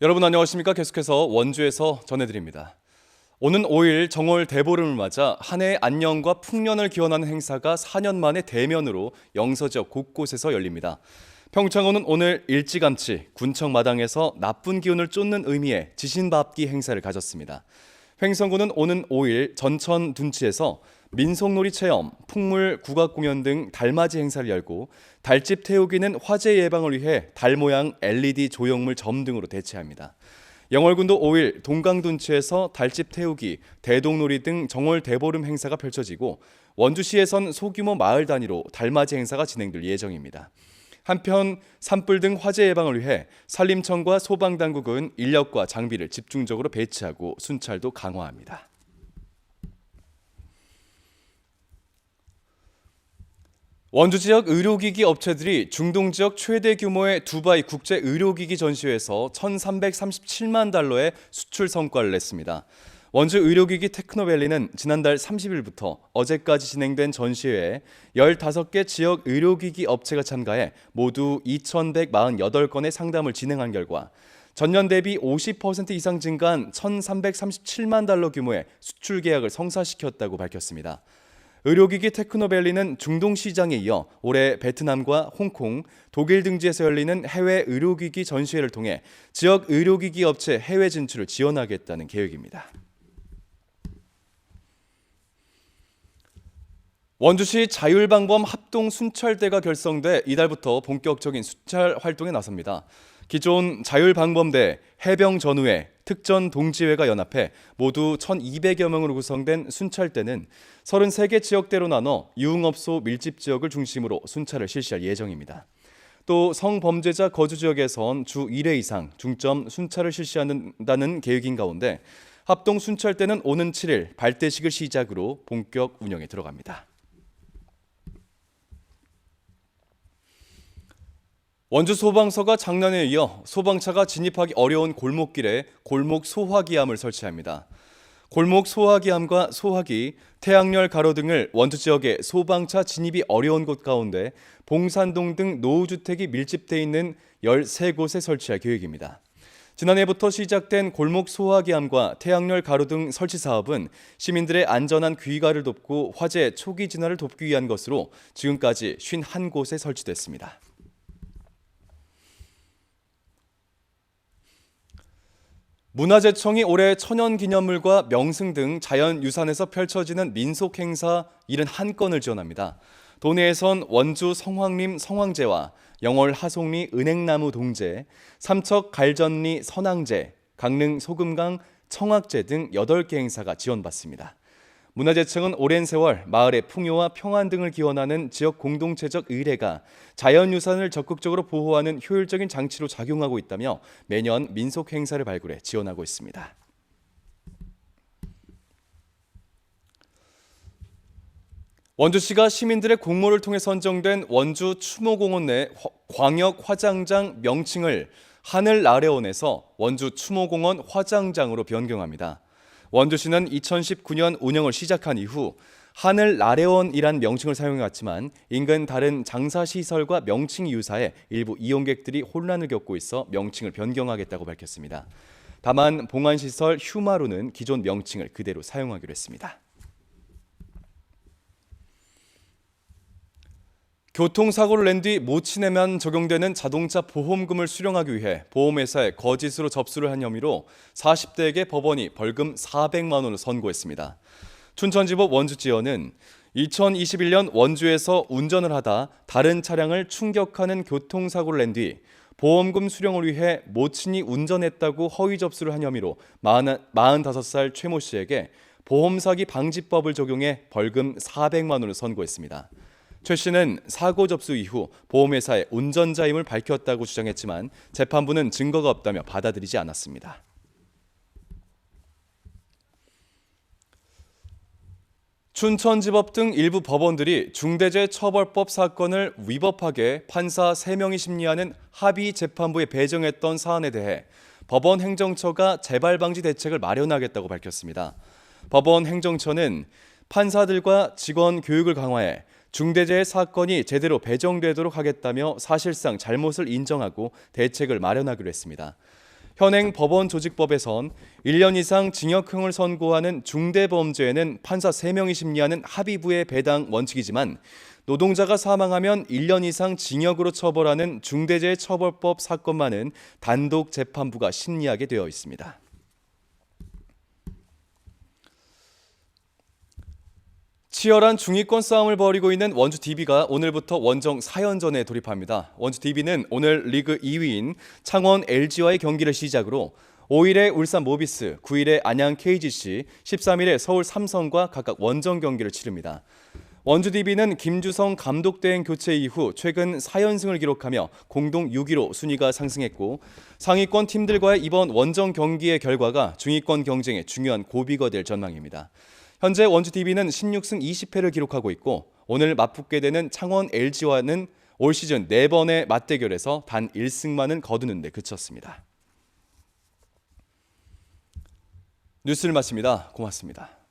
여러분 안녕하십니까? 계속해서 원주에서 전해드립니다. 오는 5일 정월 대보름을 맞아 한 해의 안녕과 풍년을 기원하는 행사가 4년 만에 대면으로 영서 지역 곳곳에서 열립니다. 평창호는 오늘 일찌감치 군청 마당에서 나쁜 기운을 쫓는 의미의 지신밟기 행사를 가졌습니다. 횡성군은 오는 5일 전천 둔치에서 민속놀이 체험, 풍물 국악 공연 등 달맞이 행사를 열고 달집 태우기는 화재 예방을 위해 달 모양 LED 조형물 점 등으로 대체합니다. 영월군도 5일 동강둔치에서 달집 태우기, 대동놀이 등 정월 대보름 행사가 펼쳐지고 원주시에선 소규모 마을 단위로 달맞이 행사가 진행될 예정입니다. 한편 산불 등 화재 예방을 위해 산림청과 소방당국은 인력과 장비를 집중적으로 배치하고 순찰도 강화합니다. 원주 지역 의료기기 업체들이 중동 지역 최대 규모의 두바이 국제 의료기기 전시회에서 1,337만 달러의 수출 성과를 냈습니다. 원주 의료기기 테크노밸리는 지난달 30일부터 어제까지 진행된 전시회에 15개 지역 의료기기 업체가 참가해 모두 2,148건의 상담을 진행한 결과 전년 대비 50% 이상 증가한 1,337만 달러 규모의 수출 계약을 성사시켰다고 밝혔습니다. 의료기기 테크노밸리는 중동 시장에 이어 올해 베트남과 홍콩, 독일 등지에서 열리는 해외 의료기기 전시회를 통해 지역 의료기기 업체 해외 진출을 지원하겠다는 계획입니다. 원주시 자율방범 합동 순찰대가 결성돼 이달부터 본격적인 순찰 활동에 나섭니다. 기존 자율방범대, 해병전우회, 특전동지회가 연합해 모두 1,200여 명으로 구성된 순찰대는 33개 지역대로 나눠 유흥업소 밀집 지역을 중심으로 순찰을 실시할 예정입니다. 또 성범죄자 거주 지역에선 주 1회 이상 중점 순찰을 실시한다는 계획인 가운데 합동 순찰대는 오는 7일 발대식을 시작으로 본격 운영에 들어갑니다. 원주 소방서가 작년에 이어 소방차가 진입하기 어려운 골목길에 골목 소화기함을 설치합니다. 골목 소화기함과 소화기, 태양열 가로 등을 원주 지역에 소방차 진입이 어려운 곳 가운데 봉산동 등 노후주택이 밀집돼 있는 13곳에 설치할 계획입니다. 지난해부터 시작된 골목 소화기함과 태양열 가로 등 설치 사업은 시민들의 안전한 귀가를 돕고 화재 초기 진화를 돕기 위한 것으로 지금까지 51곳에 설치됐습니다. 문화재청이 올해 천연기념물과 명승 등 자연유산에서 펼쳐지는 민속행사 71건을 지원합니다. 도내에선 원주 성황림 성황제와 영월 하송리 은행나무 동제, 삼척 갈전리 선앙제, 강릉 소금강 청학제 등 8개 행사가 지원받습니다. 문화재청은 오랜 세월 마을의 풍요와 평안 등을 기원하는 지역 공동체적 의례가 자연유산을 적극적으로 보호하는 효율적인 장치로 작용하고 있다며 매년 민속 행사를 발굴해 지원하고 있습니다. 원주시가 시민들의 공모를 통해 선정된 원주 추모공원 내 광역 화장장 명칭을 하늘 아래원에서 원주 추모공원 화장장으로 변경합니다. 원주시는 2019년 운영을 시작한 이후 하늘 나래원이란 명칭을 사용해왔지만 인근 다른 장사시설과 명칭이 유사해 일부 이용객들이 혼란을 겪고 있어 명칭을 변경하겠다고 밝혔습니다. 다만 봉안시설 휴마루는 기존 명칭을 그대로 사용하기로 했습니다. 교통사고를 낸 뒤 모친에만 적용되는 자동차 보험금을 수령하기 위해 보험회사에 거짓으로 접수를 한 혐의로 40대에게 법원이 벌금 400만 원을 선고했습니다. 춘천지법 원주지연은 2021년 원주에서 운전을 하다 다른 차량을 충격하는 교통사고를 낸 뒤 보험금 수령을 위해 모친이 운전했다고 허위 접수를 한 혐의로 45살 최모 씨에게 보험사기 방지법을 적용해 벌금 400만 원을 선고했습니다. 최 씨는 사고 접수 이후 보험회사에 운전자임을 밝혔다고 주장했지만 재판부는 증거가 없다며 받아들이지 않았습니다. 춘천지법 등 일부 법원들이 중대재해처벌법 사건을 위법하게 판사 3명이 심리하는 합의재판부에 배정했던 사안에 대해 법원 행정처가 재발 방지 대책을 마련하겠다고 밝혔습니다. 법원 행정처는 판사들과 직원 교육을 강화해 중대재해 사건이 제대로 배정되도록 하겠다며 사실상 잘못을 인정하고 대책을 마련하기로 했습니다. 현행 법원 조직법에선 1년 이상 징역형을 선고하는 중대범죄에는 판사 3명이 심리하는 합의부의 배당 원칙이지만 노동자가 사망하면 1년 이상 징역으로 처벌하는 중대재해처벌법 사건만은 단독 재판부가 심리하게 되어 있습니다. 치열한 중위권 싸움을 벌이고 있는 원주 DB가 오늘부터 원정 4연전에 돌입합니다. 원주 DB는 오늘 리그 2위인 창원 LG와의 경기를 시작으로 5일에 울산 모비스, 9일에 안양 KGC, 13일에 서울 삼성과 각각 원정 경기를 치릅니다. 원주 DB는 김주성 감독 대행 교체 이후 최근 4연승을 기록하며 공동 6위로 순위가 상승했고 상위권 팀들과의 이번 원정 경기의 결과가 중위권 경쟁에 중요한 고비가 될 전망입니다. 현재 원주 DB는 16승 20패를 기록하고 있고 오늘 맞붙게 되는 창원 LG와는 올 시즌 4번의 맞대결에서 단 1승만은 거두는 데 그쳤습니다. 뉴스를 마칩니다. 고맙습니다.